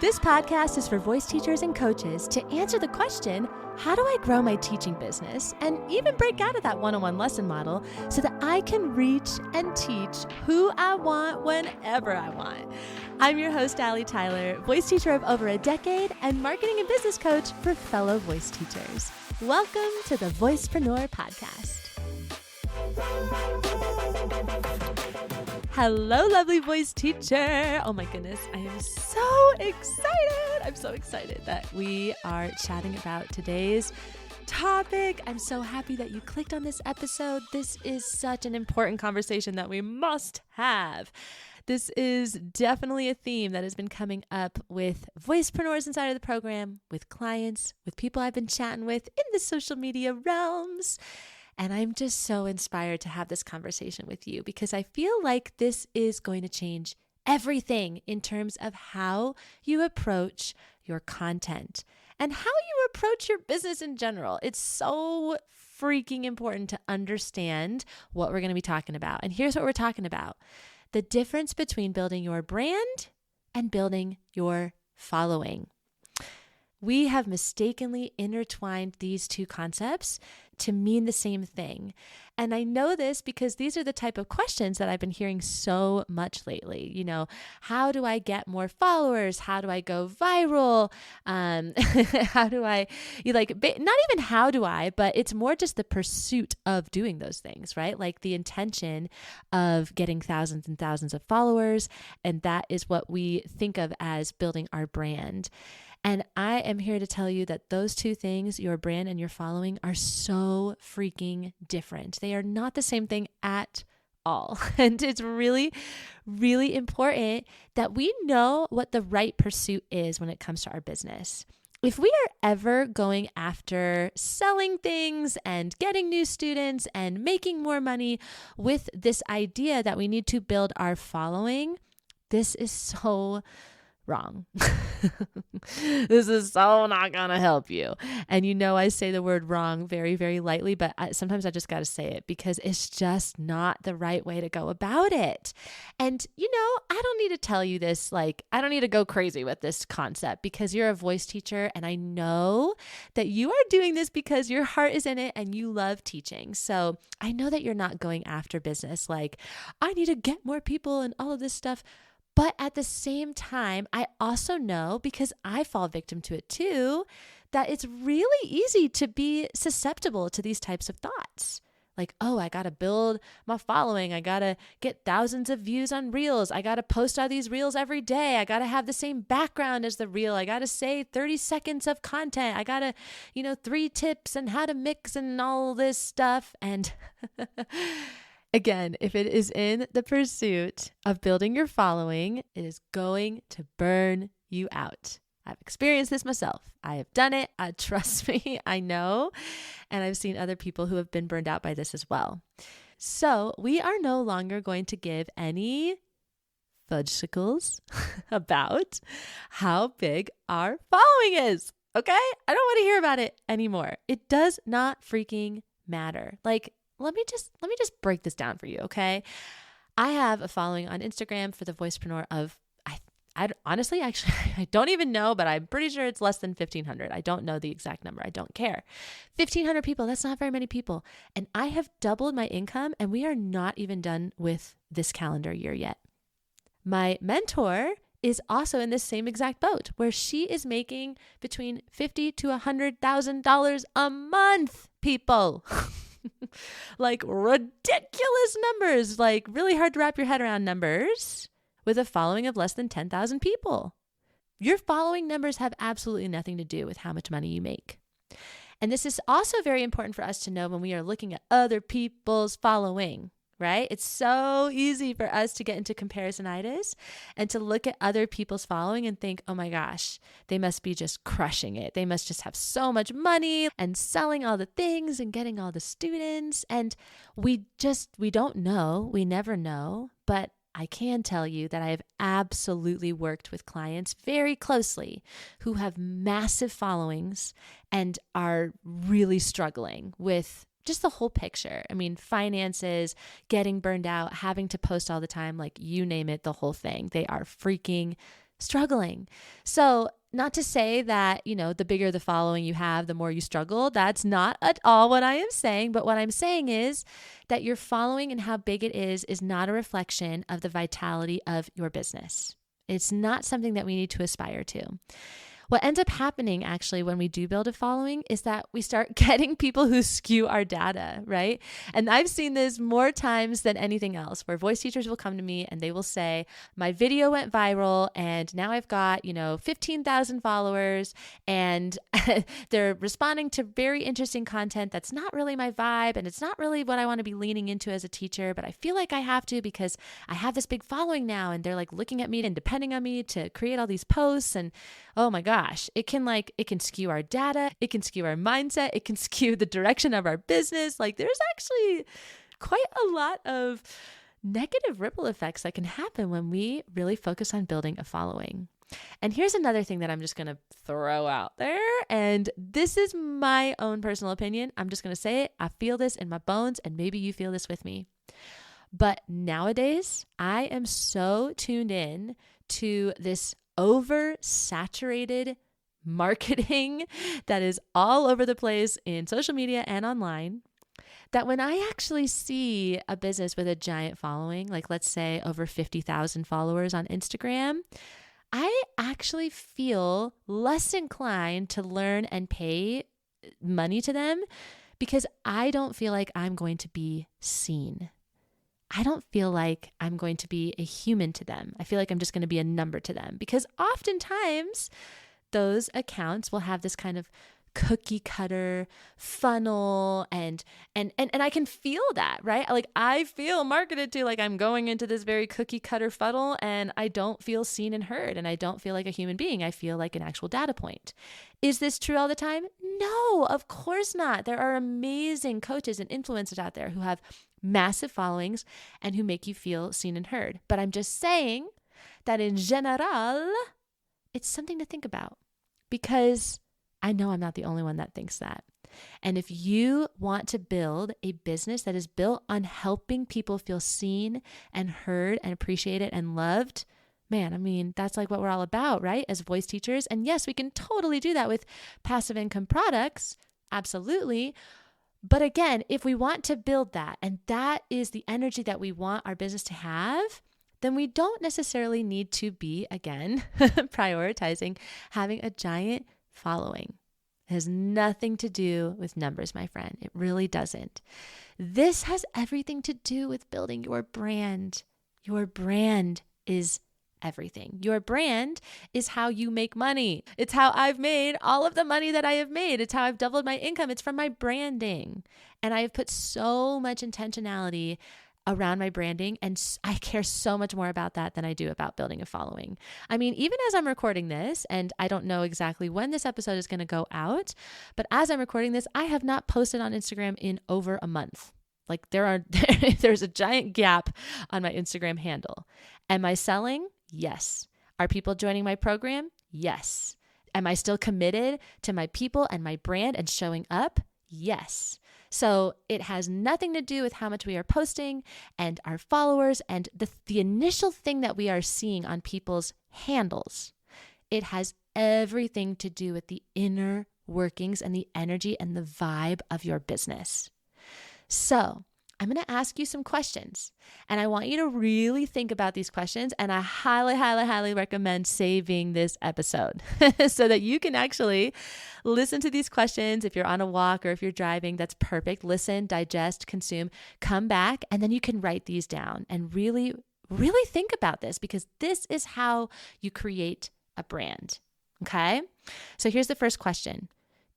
This podcast is for voice teachers and coaches to answer the question, how do I grow my teaching business and even break out of that one-on-one lesson model so that I can reach and teach who I want whenever I want? I'm your host, Allie Tyler, voice teacher of over a decade and marketing and business coach for fellow voice teachers. Welcome to the Voicepreneur Podcast. Hello, lovely voice teacher. Oh my goodness, I am so excited. I'm so excited that we are chatting about today's topic. I'm so happy that you clicked on this episode. This is such an important conversation that we must have. This is definitely a theme that has been coming up with voicepreneurs inside of the program, with clients, with people I've been chatting with in the social media realms. And I'm just so inspired to have this conversation with you because I feel like this is going to change everything in terms of how you approach your content and how you approach your business in general. It's so freaking important to understand what we're going to be talking about. And here's what we're talking about: the difference between building your brand and building your following. We have mistakenly intertwined these two concepts to mean the same thing. And I know this because these are the type of questions that I've been hearing so much lately. You know, how do I get more followers? How do I go viral? How do I, not even how do I, but it's more just the pursuit of doing those things, right? Like the intention of getting thousands and thousands of followers. And that is what we think of as building our brand. And I am here to tell you that those two things, your brand and your following, are so freaking different. They are not the same thing at all. And it's really, really important that we know what the right pursuit is when it comes to our business. If we are ever going after selling things and getting new students and making more money with this idea that we need to build our following, this is so wrong. This is so not going to help you. And you know, I say the word wrong very, very lightly, but sometimes I just got to say it because it's just not the right way to go about it. And you know, I don't need to tell you this, I don't need to go crazy with this concept because you're a voice teacher and I know that you are doing this because your heart is in it and you love teaching. So I know that you're not going after business like, I need to get more people and all of this stuff. But at the same time, I also know, because I fall victim to it too, that it's really easy to be susceptible to these types of thoughts. Like, oh, I got to build my following. I got to get thousands of views on reels. I got to post all these reels every day. I got to have the same background as the reel. I got to say 30 seconds of content. I got to, 3 tips and how to mix and all this stuff. And again, if it is in the pursuit of building your following, it is going to burn you out. I've experienced this myself. I have done it. Trust me, I know. And I've seen other people who have been burned out by this as well. So we are no longer going to give any fudgesicles about how big our following is. Okay? I don't want to hear about it anymore. It does not freaking matter. Let me just break this down for you, okay? I have a following on Instagram for the Voicepreneur of, I honestly, actually, I don't even know, but I'm pretty sure it's less than 1,500. I don't know the exact number. I don't care. 1,500 people, that's not very many people. And I have doubled my income and we are not even done with this calendar year yet. My mentor is also in this same exact boat where she is making between $50,000 to $100,000 a month, people. Ridiculous numbers, really hard to wrap your head around numbers with a following of less than 10,000 people. Your following numbers have absolutely nothing to do with how much money you make. And this is also very important for us to know when we are looking at other people's following, right? It's so easy for us to get into comparisonitis and to look at other people's following and think, oh my gosh, they must be just crushing it. They must just have so much money and selling all the things and getting all the students. And we don't know. We never know. But I can tell you that I have absolutely worked with clients very closely who have massive followings and are really struggling with just the whole picture. I mean, finances, getting burned out, having to post all the time, you name it, the whole thing. They are freaking struggling. So not to say that, the bigger the following you have, the more you struggle. That's not at all what I am saying. But what I'm saying is that your following and how big it is not a reflection of the vitality of your business. It's not something that we need to aspire to. What ends up happening actually when we do build a following is that we start getting people who skew our data, right? And I've seen this more times than anything else, where voice teachers will come to me and they will say, my video went viral and now I've got, 15,000 followers, and they're responding to very interesting content that's not really my vibe and it's not really what I want to be leaning into as a teacher, but I feel like I have to because I have this big following now and they're like looking at me and depending on me to create all these posts. And oh my gosh, it can skew our data, it can skew our mindset, it can skew the direction of our business. Like there's actually quite a lot of negative ripple effects that can happen when we really focus on building a following. And here's another thing that I'm just going to throw out there. And this is my own personal opinion. I'm just going to say it. I feel this in my bones, and maybe you feel this with me. But nowadays, I am so tuned in to this oversaturated marketing that is all over the place in social media and online, that when I actually see a business with a giant following, like let's say over 50,000 followers on Instagram, I actually feel less inclined to learn and pay money to them because I don't feel like I'm going to be seen. I don't feel like I'm going to be a human to them. I feel like I'm just going to be a number to them, because oftentimes those accounts will have this kind of cookie cutter funnel and I can feel that, right? Like I feel marketed to, like I'm going into this very cookie cutter funnel and I don't feel seen and heard and I don't feel like a human being. I feel like an actual data point. Is this true all the time? No, of course not. There are amazing coaches and influencers out there who have massive followings and who make you feel seen and heard. But I'm just saying that in general, it's something to think about, because I know I'm not the only one that thinks that. And if you want to build a business that is built on helping people feel seen and heard and appreciated and loved, man, I mean, that's like what we're all about, right? As voice teachers. And yes, we can totally do that with passive income products. Absolutely. But again, if we want to build that, and that is the energy that we want our business to have, then we don't necessarily need to be, again, prioritizing having a giant following. It has nothing to do with numbers, my friend. It really doesn't. This has everything to do with building your brand. Your brand is everything. Your brand is how you make money. It's how I've made all of the money that I have made. It's how I've doubled my income. It's from my branding. And I have put so much intentionality around my branding, and I care so much more about that than I do about building a following. I mean, even as I'm recording this, and I don't know exactly when this episode is going to go out, but as I'm recording this, I have not posted on Instagram in over a month. Like there's a giant gap on my Instagram handle. Am I selling? Yes. Are people joining my program? Yes. Am I still committed to my people and my brand and showing up? Yes. So it has nothing to do with how much we are posting and our followers and the initial thing that we are seeing on people's handles. It has everything to do with the inner workings and the energy and the vibe of your business. So I'm going to ask you some questions, and I want you to really think about these questions, and I highly, highly, highly recommend saving this episode so that you can actually listen to these questions. If you're on a walk or if you're driving, that's perfect. Listen, digest, consume, come back, and then you can write these down and really, really think about this, because this is how you create a brand, okay? So here's the first question.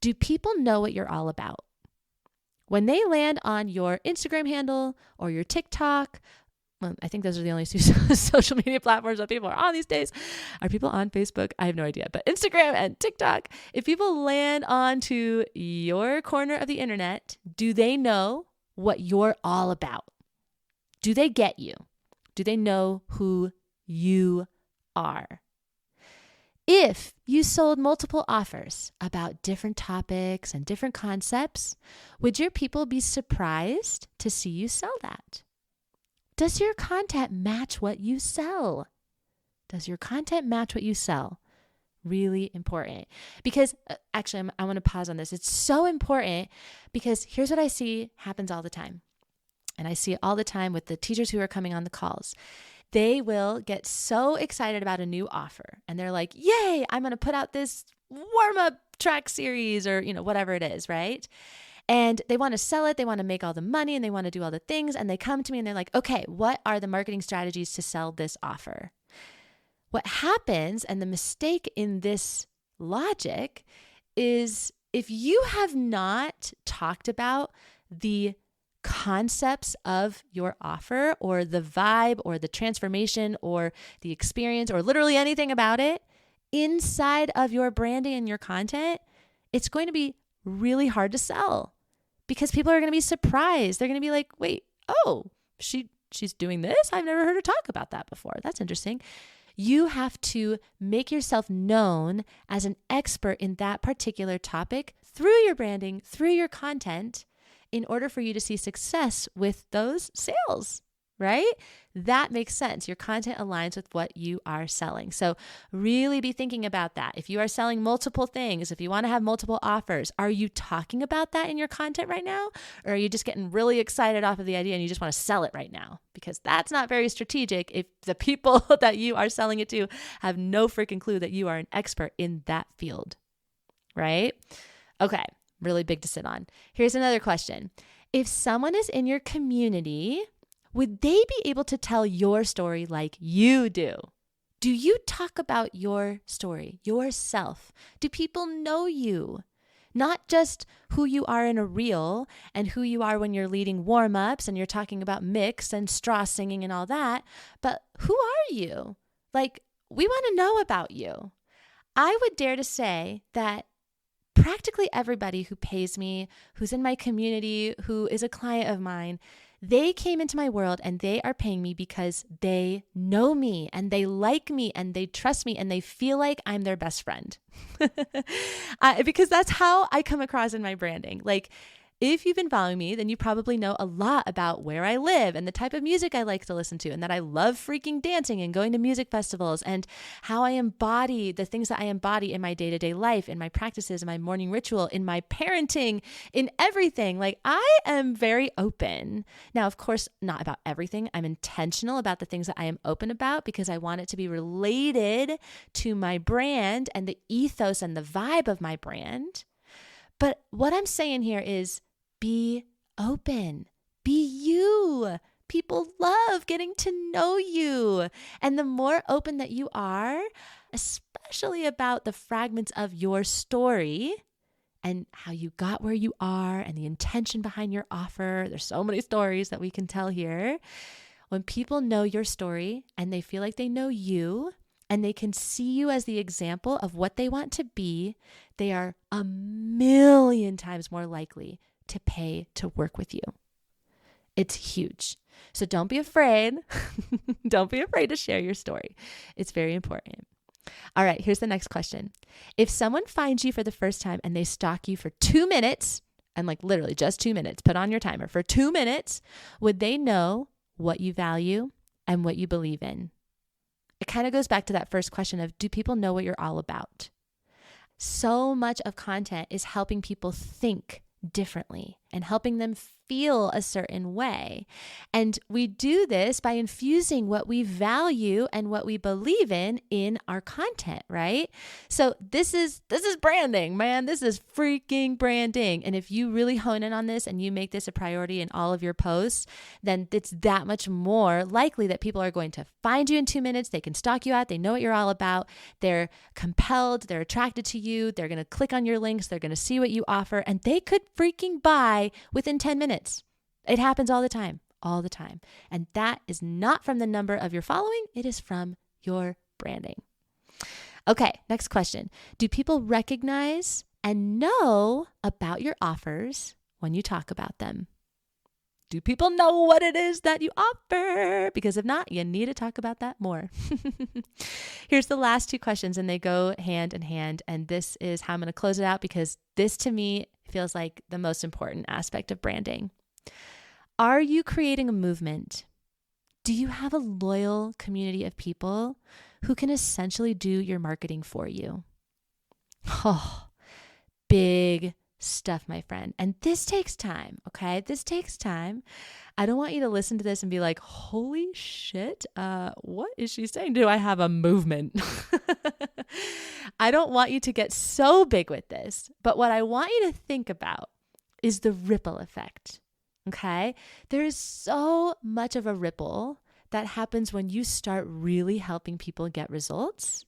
Do people know what you're all about? When they land on your Instagram handle or your TikTok, well, I think those are the only two social media platforms that people are on these days. Are people on Facebook? I have no idea. But Instagram and TikTok, if people land onto your corner of the internet, do they know what you're all about? Do they get you? Do they know who you are? If you sold multiple offers about different topics and different concepts, would your people be surprised to see you sell that? Does your content match what you sell? Does your content match what you sell? Really important. Because actually, I want to pause on this. It's so important because here's what I see happens all the time. And I see it all the time with the teachers who are coming on the calls. They will get so excited about a new offer and they're like, yay, I'm going to put out this warm-up track series or, whatever it is, right? And they want to sell it. They want to make all the money and they want to do all the things. And they come to me and they're like, okay, what are the marketing strategies to sell this offer? What happens, and the mistake in this logic, is if you have not talked about the concepts of your offer or the vibe or the transformation or the experience or literally anything about it inside of your branding and your content, it's going to be really hard to sell because people are going to be surprised. They're going to be like, wait, she's doing this? I've never heard her talk about that before. That's interesting. You have to make yourself known as an expert in that particular topic through your branding, through your content, in order for you to see success with those sales, right? That makes sense. Your content aligns with what you are selling. So really be thinking about that. If you are selling multiple things, if you want to have multiple offers, are you talking about that in your content right now? Or are you just getting really excited off of the idea and you just want to sell it right now? Because that's not very strategic if the people that you are selling it to have no freaking clue that you are an expert in that field, right? Okay, really big to sit on. Here's another question. If someone is in your community, would they be able to tell your story like you do? Do you talk about your story, yourself? Do people know you? Not just who you are in a reel and who you are when you're leading warm-ups and you're talking about mix and straw singing and all that, but who are you? Like, we want to know about you. I would dare to say that practically everybody who pays me, who's in my community, who is a client of mine, they came into my world and they are paying me because they know me and they like me and they trust me and they feel like I'm their best friend. Because that's how I come across in my branding. Like, if you've been following me, then you probably know a lot about where I live and the type of music I like to listen to and that I love freaking dancing and going to music festivals and how I embody the things that I embody in my day-to-day life, in my practices, in my morning ritual, in my parenting, in everything. Like, I am very open. Now, of course, not about everything. I'm intentional about the things that I am open about because I want it to be related to my brand and the ethos and the vibe of my brand. But what I'm saying here is, be open, be you. People love getting to know you. And the more open that you are, especially about the fragments of your story and how you got where you are and the intention behind your offer, there's so many stories that we can tell here. When people know your story and they feel like they know you, and they can see you as the example of what they want to be, they are 1,000,000 times more likely to pay to work with you. It's huge. So don't be afraid. Don't be afraid to share your story. It's very important. All right, here's the next question. If someone finds you for the first time and they stalk you for 2 minutes, and like literally just 2 minutes, put on your timer for 2 minutes, would they know what you value and what you believe in? It kind of goes back to that first question of, do people know what you're all about? So much of content is helping people think differently and helping them feel a certain way. And we do this by infusing what we value and what we believe in our content, right? So this is branding, man. This is freaking branding. And if you really hone in on this and you make this a priority in all of your posts, then it's that much more likely that people are going to find you in 2 minutes. They can stalk you out. They know what you're all about. They're compelled. They're attracted to you. They're going to click on your links. They're going to see what you offer, and they could freaking buy within 10 minutes. It happens all the time. And that is not from the number of your following. It is from your branding. Okay, next question. Do people recognize and know about your offers when you talk about them? Do people know what it is that you offer? Because if not, you need to talk about that more. Here's the last 2 questions, and they go hand in hand. And this is how I'm going to close it out, because this to me feels like the most important aspect of branding. Are you creating a movement? Do you have a loyal community of people who can essentially do your marketing for you. Oh, big stuff, my friend. And this takes time, okay? This takes time. I don't want you to listen to this and be like, holy shit, what is she saying? Do I have a movement? I don't want you to get so big with this, but what I want you to think about is the ripple effect, okay? There is so much of a ripple that happens when you start really helping people get results.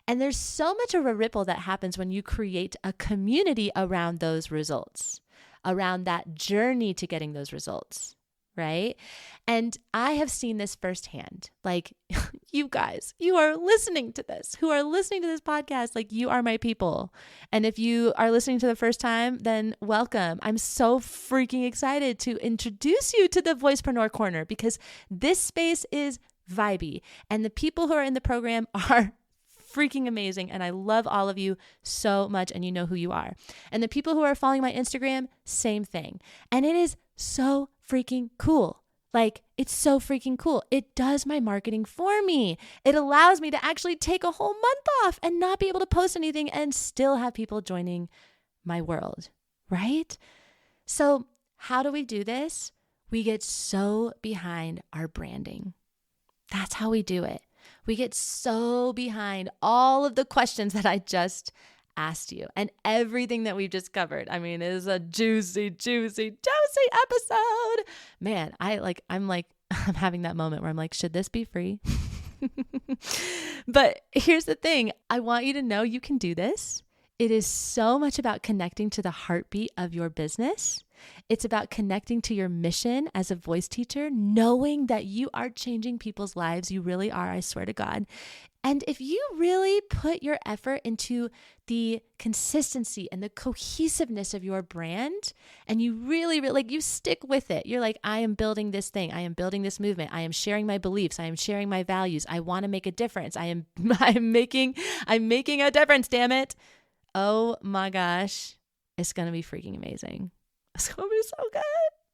And there's so much of a ripple that happens when you create a community around those results, around that journey to getting those results, right? And I have seen this firsthand. Like, you guys, you are listening to this, who are listening to this podcast, like you are my people. And if you are listening to the first time, then welcome. I'm so freaking excited to introduce you to the Voicepreneur Corner because this space is vibey. And the people who are in the program are freaking amazing. And I love all of you so much. And you know who you are. And the people who are following my Instagram, same thing. And it is so freaking cool. Like, it's so freaking cool. It does my marketing for me. It allows me to actually take a whole month off and not be able to post anything and still have people joining my world, right? So how do we do this? We get so behind our branding. That's how we do it. We get so behind all of the questions that I just asked you and everything that we've just covered. I mean, it is a juicy, juicy, juicy episode. Man, I'm having that moment where I'm like, should this be free? But here's the thing. I want you to know you can do this. It is so much about connecting to the heartbeat of your business. It's about connecting to your mission as a voice teacher, knowing that you are changing people's lives. You really are, I swear to God. And if you really put your effort into the consistency and the cohesiveness of your brand, and you really, like, you stick with it, you're like, I am building this thing. I am building this movement. I am sharing my beliefs. I am sharing my values. I want to make a difference. I'm making a difference, damn it. Oh my gosh. It's going to be freaking amazing. It's going to be so good.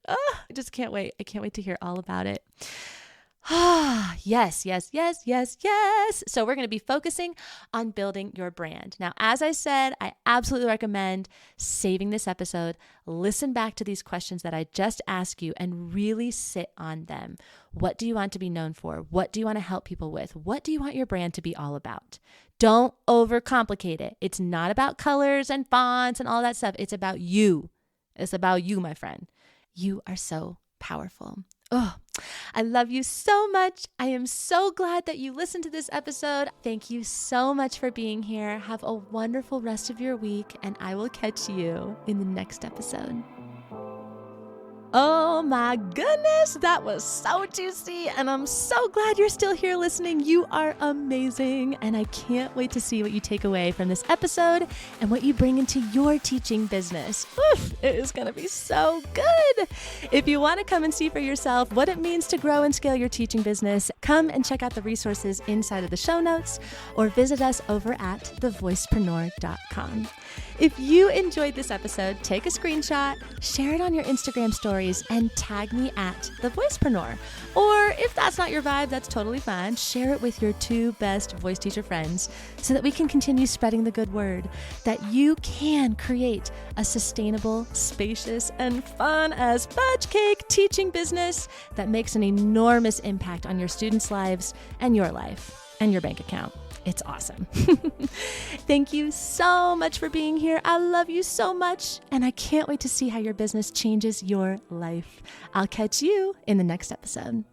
I just can't wait. I can't wait to hear all about it. Yes. So we're going to be focusing on building your brand. Now, as I said, I absolutely recommend saving this episode, listen back to these questions that I just asked you and really sit on them. What do you want to be known for? What do you want to help people with? What do you want your brand to be all about? Don't overcomplicate it. It's not about colors and fonts and all that stuff. It's about you. It's about you, my friend. You are so powerful. Oh, I love you so much. I am so glad that you listened to this episode. Thank you so much for being here. Have a wonderful rest of your week, and I will catch you in the next episode. Oh my goodness, that was so juicy, and I'm so glad you're still here listening. You are amazing, and I can't wait to see what you take away from this episode and what you bring into your teaching business. Oof, it is going to be so good. If you want to come and see for yourself what it means to grow and scale your teaching business, come and check out the resources inside of the show notes or visit us over at thevoicepreneur.com. If you enjoyed this episode, take a screenshot, share it on your Instagram stories, and tag me at The Voicepreneur. Or if that's not your vibe, that's totally fine. Share it with your 2 best voice teacher friends so that we can continue spreading the good word that you can create a sustainable, spacious, and fun as fudge cake teaching business that makes an enormous impact on your students' lives and your life and your bank account. It's awesome. Thank you so much for being here. I love you so much, and I can't wait to see how your business changes your life. I'll catch you in the next episode.